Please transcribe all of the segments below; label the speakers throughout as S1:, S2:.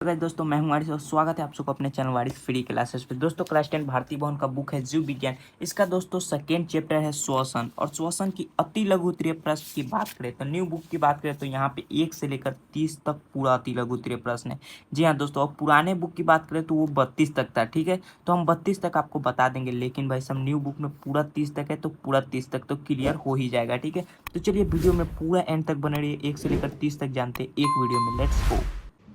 S1: Guys दोस्तों, मैं हूं वारिस और स्वागत है आप सबको अपने चैनल वारिस फ्री क्लासेस पे। दोस्तों क्लास 10 भारतीय भवन का बुक है जीव विज्ञान। इसका दोस्तों सेकेंड चैप्टर है श्वसन। और श्वसन की अति लघु उत्तरीय प्रश्न की बात करें तो न्यू बुक की बात करें तो यहाँ पे 1 से लेकर 30 तक पूरा अति लघु उत्तरीय प्रश्न है। जी हाँ दोस्तों, और पुराने बुक की बात करें तो वो 32 तक था। ठीक है, तो हम 32 तक आपको बता देंगे, लेकिन भाई सब न्यू बुक में पूरा 30 तक है तो पूरा 30 तक तो क्लियर हो ही जाएगा। ठीक है, तो चलिए वीडियो में पूरा एंड तक बने रहिए। 1 से लेकर 30 तक जानते हैं एक वीडियो में। Let's go.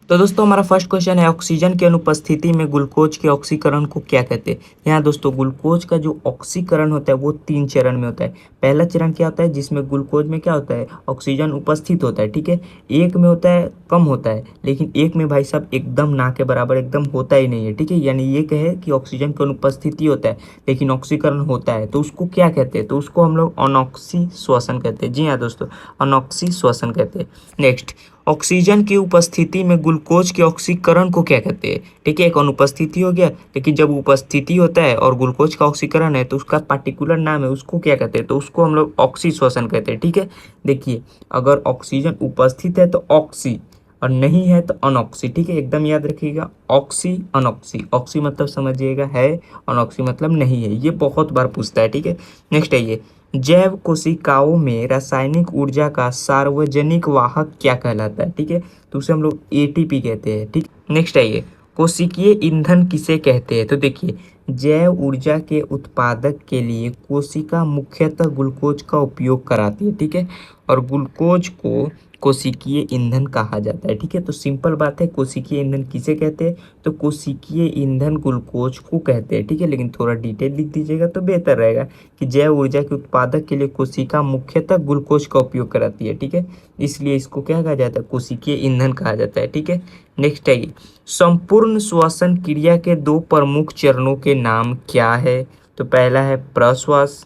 S1: तो दोस्तों हमारा फर्स्ट क्वेश्चन है, ऑक्सीजन की अनुपस्थिति में ग्लूकोज के ऑक्सीकरण को क्या कहते हैं। यहाँ दोस्तों ग्लूकोज का जो ऑक्सीकरण होता है वो 3 चरण में होता है। पहला चरण क्या होता है जिसमें ग्लूकोज में क्या होता है, ऑक्सीजन उपस्थित होता है। ठीक है, एक में होता है कम होता है, लेकिन एक में भाई साहब एकदम ना के बराबर एकदम होता ही नहीं है। ठीक है, यानी ये कहे कि ऑक्सीजन की अनुपस्थिति होता है लेकिन ऑक्सीकरण होता है, तो उसको क्या कहते हैं, तो उसको हम लोग अनॉक्सी श्वसन कहते हैं। जी हाँ दोस्तों, अनॉक्सी श्वसन कहते हैं। नेक्स्ट, ऑक्सीजन की उपस्थिति में ग्लूकोज के ऑक्सीकरण को क्या कहते हैं। ठीक है, एक अनुपस्थिति हो गया, लेकिन जब उपस्थिति होता है और ग्लूकोज का ऑक्सीकरण है तो उसका पार्टिकुलर नाम है, उसको क्या कहते हैं, तो उसको हम लोग ऑक्सी श्वसन कहते हैं। ठीक है, देखिए अगर ऑक्सीजन उपस्थित है तो ऑक्सी और नहीं है तो अनऑक्सी। ठीक है, एकदम याद रखिएगा, ऑक्सी अनऑक्सी। ऑक्सी मतलब समझिएगा है, अनऑक्सी मतलब नहीं है। ये बहुत बार पूछता है। ठीक है, नेक्स्ट है ये, जैव कोशिकाओं में रासायनिक ऊर्जा का सार्वजनिक वाहक क्या कहलाता है। ठीक है, तो उसे हम लोग एटीपी कहते हैं। ठीक, नेक्स्ट है ये, कोशिकीय ईंधन किसे कहते हैं। तो देखिए, जैव ऊर्जा के उत्पादक के लिए कोशिका मुख्यतः ग्लूकोज का उपयोग कराती है। ठीक है, और ग्लूकोज को कोशिकीय ईंधन कहा जाता है। ठीक है, तो सिंपल बात है, कोशिकीय ईंधन किसे कहते हैं, तो कोशिकीय ईंधन ग्लूकोज को कहते हैं। ठीक है, लेकिन थोड़ा डिटेल लिख दीजिएगा तो बेहतर रहेगा कि जैव ऊर्जा के उत्पादक के लिए कोशिका मुख्यतः ग्लूकोज का उपयोग कराती है। ठीक है, इसलिए इसको क्या कहा जाता है, कोशिकीय ईंधन कहा जाता है। ठीक है, नेक्स्ट है ये, संपूर्ण श्वसन क्रिया के 2 प्रमुख चरणों के नाम क्या है। तो पहला है प्रश्वास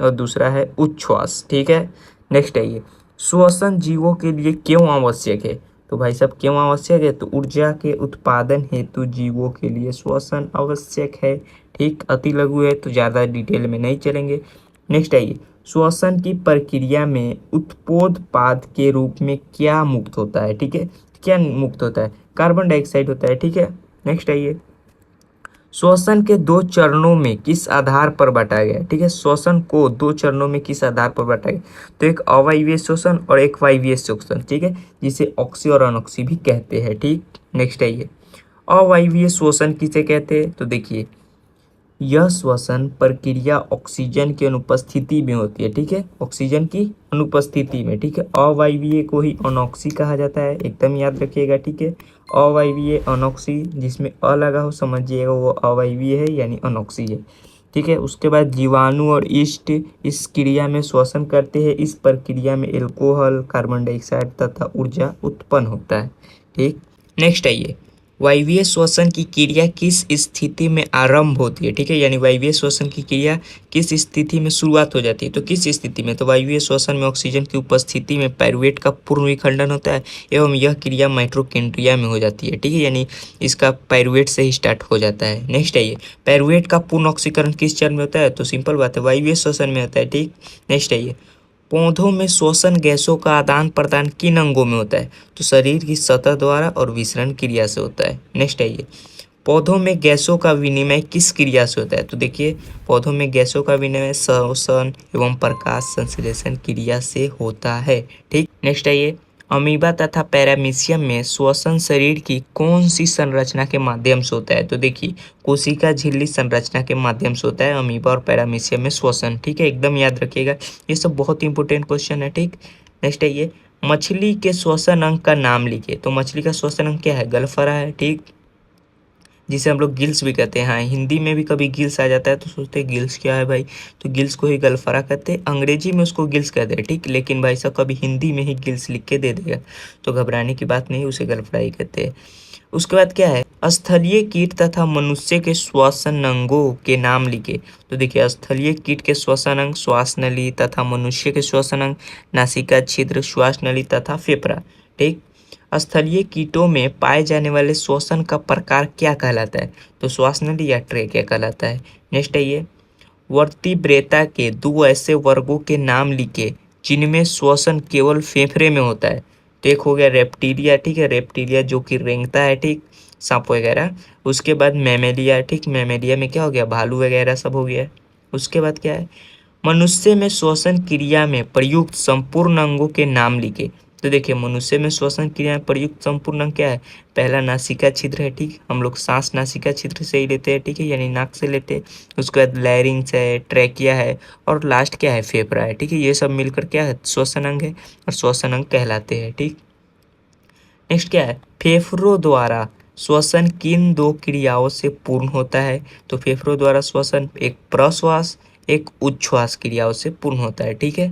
S1: और दूसरा है उच्छ्वास। ठीक है, नेक्स्ट है ये, श्वसन जीवों के लिए क्यों आवश्यक है। तो भाई साहब क्यों आवश्यक है, तो ऊर्जा के उत्पादन हेतु जीवों के लिए श्वसन आवश्यक है। ठीक, अति लघु है तो ज़्यादा डिटेल में नहीं चलेंगे। नेक्स्ट है ये, श्वसन की प्रक्रिया में उत्पोदपाद के रूप में क्या मुक्त होता है। ठीक है, क्या मुक्त होता है, कार्बन डाइऑक्साइड होता है। ठीक है, नेक्स्ट है ये, श्वसन के 2 चरणों में किस आधार पर बांटा गया। ठीक है, श्वसन को 2 चरणों में किस आधार पर बांटा गया, तो एक अवायवीय श्वसन और एक वायवीय श्वसन। ठीक है, जिसे ऑक्सी और अनऑक्सी भी कहते हैं। ठीक, नेक्स्ट है ये, अवायवीय श्वसन किसे कहते हैं, तो देखिए यह श्वसन प्रक्रिया ऑक्सीजन की अनुपस्थिति में होती है। ठीक है, ऑक्सीजन की अनुपस्थिति में। ठीक है, अवायवीय को ही अनॉक्सी कहा जाता है, एकदम याद रखिएगा। ठीक है, अवायवीय अनॉक्सी, जिसमें अ लगा हो समझिएगा वो अवायवीय है यानी अनॉक्सी है। ठीक है, उसके बाद जीवाणु और ईस्ट इस क्रिया में श्वसन करते हैं। इस प्रक्रिया में एल्कोहल, कार्बन डाइऑक्साइड तथा ऊर्जा उत्पन्न होता है। ठीक, नेक्स्ट आइए, वायवीय श्वसन की क्रिया किस स्थिति में आरंभ होती है। ठीक है, यानी वायवीय श्वसन की क्रिया किस स्थिति में शुरुआत हो जाती है, तो किस स्थिति में, तो वायवीय श्वसन में ऑक्सीजन की उपस्थिति में पायरुवेट का पूर्ण विखंडन होता है एवं यह क्रिया माइटोकॉन्ड्रिया में हो जाती है। ठीक है, यानी इसका पायरुवेट से ही स्टार्ट हो जाता है। नेक्स्ट है ये, पायरुवेट का पूर्ण ऑक्सीकरण किस चरण में होता है, तो सिंपल बात है वायवीय श्वसन में होता है। ठीक, नेक्स्ट है ये, पौधों में श्वसन गैसों का आदान प्रदान किन अंगों में होता है, तो शरीर की सतह द्वारा और विसरण क्रिया से होता है। नेक्स्ट है ये, पौधों में गैसों का विनिमय किस क्रिया से होता है, तो देखिए पौधों में गैसों का विनिमय श्वसन एवं प्रकाश संश्लेषण क्रिया से होता है। ठीक, नेक्स्ट है ये, अमीबा तथा पैरामीशियम में श्वसन शरीर की कौन सी संरचना के माध्यम से होता है, तो देखिए कोशिका झिल्ली संरचना के माध्यम से होता है अमीबा और पैरामीशियम में श्वसन। ठीक है, एकदम याद रखिएगा, ये सब बहुत इंपॉर्टेंट क्वेश्चन है। ठीक, नेक्स्ट है ये, मछली के श्वसन अंग का नाम लिखिए, तो मछली का श्वसन अंग क्या है, गलफरा है। ठीक, जिसे हम लोग गिल्स भी कहते हैं। हाँ, हिंदी में भी कभी गिल्स आ जाता है तो सोचते हैं गिल्स क्या है भाई, तो गिल्स को ही गलफरा कहते हैं, अंग्रेजी में उसको गिल्स कहते हैं। ठीक, लेकिन भाई साहब कभी हिंदी में ही गिल्स लिख के दे देगा तो घबराने की बात नहीं, उसे गलफरा ही कहते हैं। उसके बाद क्या है, स्थलीय कीट तथा मनुष्य के श्वसन अंगों के नाम लिखे, तो देखिए स्थलीय कीट के श्वसन अंग श्वास नली तथा मनुष्य के श्वसन अंग नासिका छिद्र, श्वास नली तथा फेफड़ा। ठीक, स्थलीय कीटों में पाए जाने वाले श्वसन का प्रकार क्या कहलाता है, तो श्वास नली या ट्रेकिया कहलाता है। नेक्स्ट है ये, वर्टिब्रेटा के 2 ऐसे वर्गों के नाम लिखे जिनमें श्वसन केवल फेफड़े में होता है। तो एक हो गया रेप्टीलिया। ठीक है, रेप्टीलिया जो कि रेंगता है। ठीक, सांप वगैरह। उसके बाद मैमेलिया, ठीक, मैमेलिया में क्या हो गया, भालू वगैरह सब हो गया। उसके बाद क्या है, मनुष्य में श्वसन क्रिया में प्रयुक्त संपूर्ण अंगों के नाम लिखे। तो देखिए मनुष्य में श्वसन क्रिया में प्रयुक्त संपूर्ण अंग क्या है, पहला नासिका छिद्र है, ठीक, हम लोग सांस नासिका छिद्र से ही लेते हैं, ठीक है, यानी नाक से लेते हैं। उसके बाद लैरिंग्स है, ट्रैकिया है, और लास्ट क्या है, फेफड़ा है, ठीक है। ये सब मिलकर क्या है, श्वसन अंग है, और श्वसन अंग कहलाते हैं, ठीक। नेक्स्ट क्या है, फेफड़ों द्वारा श्वसन किन दो क्रियाओं से पूर्ण होता है। तो फेफड़ों द्वारा श्वसन एक प्रश्वास एक उच्छ्वास क्रियाओं से पूर्ण होता है, ठीक है।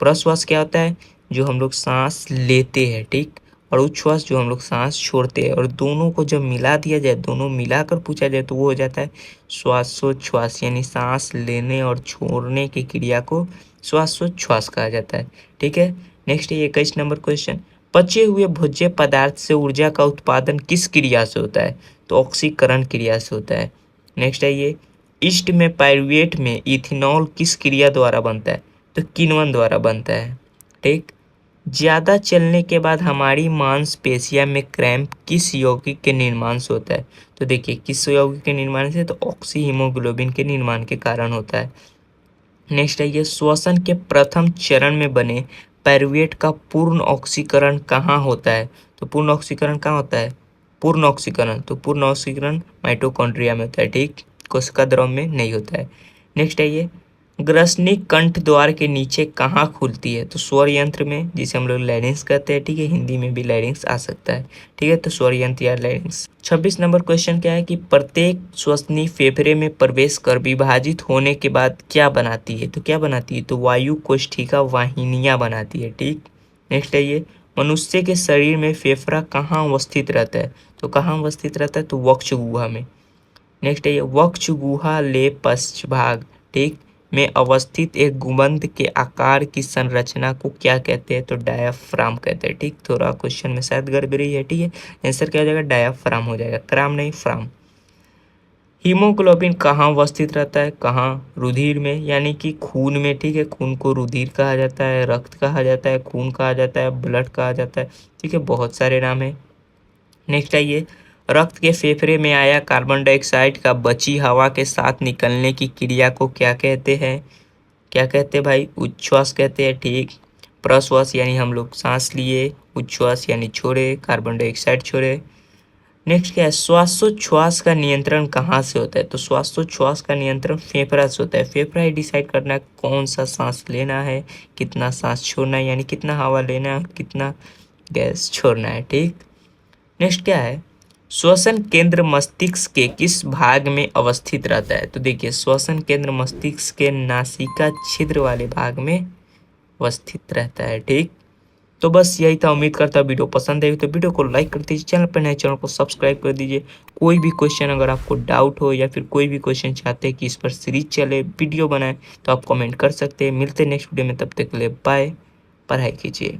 S1: प्रश्वास क्या होता है, जो हम लोग सांस लेते हैं, ठीक, और उच्छ्वास जो हम लोग सांस छोड़ते हैं, और दोनों को जब मिला दिया जाए, दोनों मिलाकर पूछा जाए, तो वो हो जाता है श्वासोच्छ्वास, यानी सांस लेने और छोड़ने की क्रिया को श्वासोच्छ्वास कहा जाता है, ठीक है। नेक्स्ट है 21 नंबर क्वेश्चन, पचे हुए भोज्य पदार्थ से ऊर्जा का उत्पादन किस क्रिया से होता है। तो ऑक्सीकरण क्रिया से होता है। नेक्स्ट है ये, ईस्ट में पाइरुवेट में इथेनॉल किस क्रिया द्वारा बनता है। तो किण्वन द्वारा बनता है, ठीक। ज़्यादा चलने के बाद हमारी मांसपेशियां में क्रैम्प किस यौगिक के निर्माण से होता है। तो देखिए किस यौगिक के निर्माण से, तो ऑक्सी हीमोग्लोबिन के निर्माण के कारण होता है। नेक्स्ट है ये, श्वसन के प्रथम चरण में बने पाइरुवेट का पूर्ण ऑक्सीकरण कहाँ होता है। तो पूर्ण ऑक्सीकरण कहाँ होता है, पूर्ण ऑक्सीकरण, तो पूर्ण ऑक्सीकरण माइटोकॉन्ड्रिया में होता है, ठीक, कोशिका द्रव में नहीं होता है। नेक्स्ट है ये, ग्रसनिक कंठ द्वार के नीचे कहाँ खुलती है। तो स्वर यंत्र में, जिसे हम लोग लैरिंक्स कहते हैं, ठीक है, हिंदी में भी लैरिंक्स आ सकता है, ठीक है, तो स्वर यंत्र या लैरिंक्स। 26 नंबर क्वेश्चन क्या है कि प्रत्येक श्वसनी फेफड़े में प्रवेश कर विभाजित होने के बाद क्या बनाती है। तो क्या बनाती है, तो वायु कोष्ठिका वाहिनियां बनाती है, ठीक। नेक्स्ट है ये, मनुष्य के शरीर में फेफड़ा कहाँ अवस्थित रहता है। तो कहाँ अवस्थित रहता है, तो वक्ष गुहा में। नेक्स्ट है ये, वक्ष गुहा ले पश्च भाग, ठीक, में अवस्थित एक गुंबद के आकार की संरचना को क्या कहते हैं। तो डायाफ्राम कहते हैं, ठीक। थोड़ा क्वेश्चन में शायद गड़बड़ी है, ठीक है, आंसर क्या हो जाएगा, डायाफ्राम हो जाएगा, क्राम नहीं फ्राम। हीमोग्लोबिन कहाँ अवस्थित रहता है, कहाँ, रुधिर में, यानी कि खून में, ठीक है, खून को रुधिर कहा जाता है, रक्त कहा जाता है, खून कहा जाता है, ब्लड कहा जाता है, ठीक है, बहुत सारे नाम है। नेक्स्ट आइए, रक्त के फेफड़े में आया कार्बन डाइऑक्साइड का बची हवा के साथ निकलने की क्रिया को क्या कहते हैं। क्या कहते हैं भाई, उच्छ्वास कहते हैं, ठीक। प्रश्वास यानी हम लोग सांस लिए, उच्छ्वास यानी छोड़े, कार्बन डाइऑक्साइड छोड़े। नेक्स्ट क्या है, श्वासोच्छ्वास का नियंत्रण कहाँ से होता है। तो श्वासोच्छ्वास का नियंत्रण फेफड़ा से होता है। फेफड़ा ही डिसाइड करना है कौन सा सांस लेना है, कितना सांस छोड़ना है, यानी कितना हवा लेना है, कितना गैस छोड़ना है, ठीक। नेक्स्ट क्या है, श्वसन केंद्र मस्तिष्क के किस भाग में अवस्थित रहता है। तो देखिए श्वसन केंद्र मस्तिष्क के नासिका छिद्र वाले भाग में अवस्थित रहता है, ठीक। तो बस यही था, उम्मीद करता वीडियो पसंद आई तो वीडियो को लाइक कर दीजिए, चैनल पर नए चैनल को सब्सक्राइब कर दीजिए। कोई भी क्वेश्चन अगर आपको डाउट हो या फिर कोई भी क्वेश्चन चाहते हैं कि इस पर सीरीज चले, वीडियो बनाए, तो आप कमेंट कर सकते हैं। मिलते हैं नेक्स्ट वीडियो में, तब तक के लिए बाय, पढ़ाई कीजिए।